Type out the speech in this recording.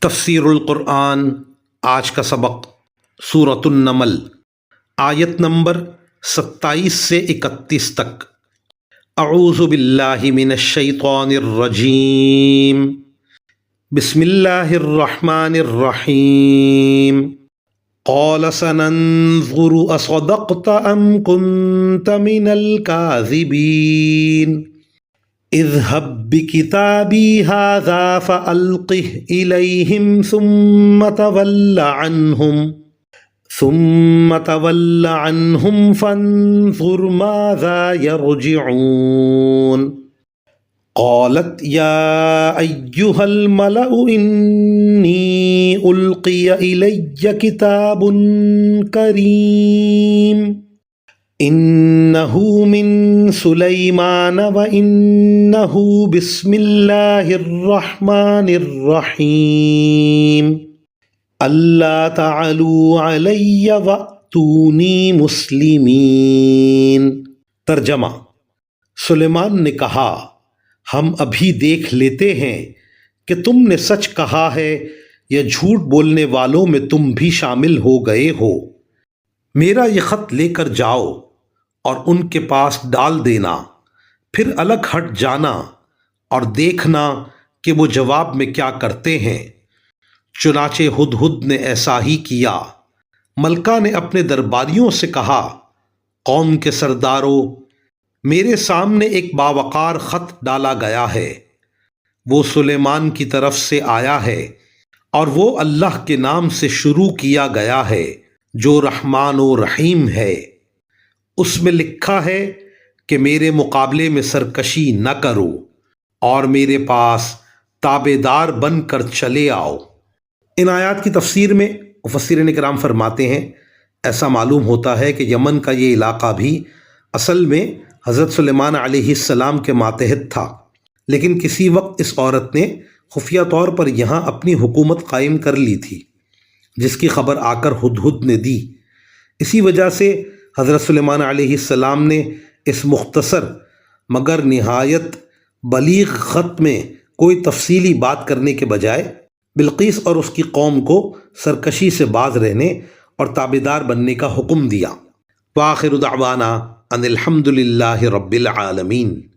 تفسیر القرآن آج کا سبق سورۃ النمل آیت نمبر 27 سے 31 تک۔ اعوذ باللہ من الشیطان الرجیم، بسم اللہ الرحمن الرحیم۔ قال سننظر اصدقت ام كنت من الكاذبین اذهب بكتابي هذا فألقه إليهم ثم تول عنهم فانظر ماذا يرجعون۔ قالت يا أيها الملأ إني ألقي إلي كتاب كريم إنه من سليمان وإنه بسم الله الرحمن الرحيم ألا تعلوا علي وأتوني مسلمين۔ ترجمہ: سلیمان نے کہا، ہم ابھی دیکھ لیتے ہیں کہ تم نے سچ کہا ہے یا جھوٹ بولنے والوں میں تم بھی شامل ہو گئے ہو۔ میرا یہ خط لے کر جاؤ اور ان کے پاس ڈال دینا، پھر الگ ہٹ جانا اور دیکھنا کہ وہ جواب میں کیا کرتے ہیں۔ چنانچہ ہدہد نے ایسا ہی کیا۔ ملکہ نے اپنے درباریوں سے کہا، قوم کے سرداروں، میرے سامنے ایک باوقار خط ڈالا گیا ہے، وہ سلیمان کی طرف سے آیا ہے اور وہ اللہ کے نام سے شروع کیا گیا ہے جو رحمان و رحیم ہے۔ اس میں لکھا ہے کہ میرے مقابلے میں سرکشی نہ کرو اور میرے پاس تابع دار بن کر چلے آؤ۔ ان آیات کی تفسیر میں مفسرین کرام فرماتے ہیں، ایسا معلوم ہوتا ہے کہ یمن کا یہ علاقہ بھی اصل میں حضرت سلیمان علیہ السلام کے ماتحت تھا، لیکن کسی وقت اس عورت نے خفیہ طور پر یہاں اپنی حکومت قائم کر لی تھی، جس کی خبر آ کر ہدہد نے دی۔ اسی وجہ سے حضرت سلیمان علیہ السلام نے اس مختصر مگر نہایت بلیغ خط میں کوئی تفصیلی بات کرنے کے بجائے بلقیس اور اس کی قوم کو سرکشی سے باز رہنے اور تابعدار بننے کا حکم دیا۔ وآخر دعوانا ان الحمد للہ رب العالمین۔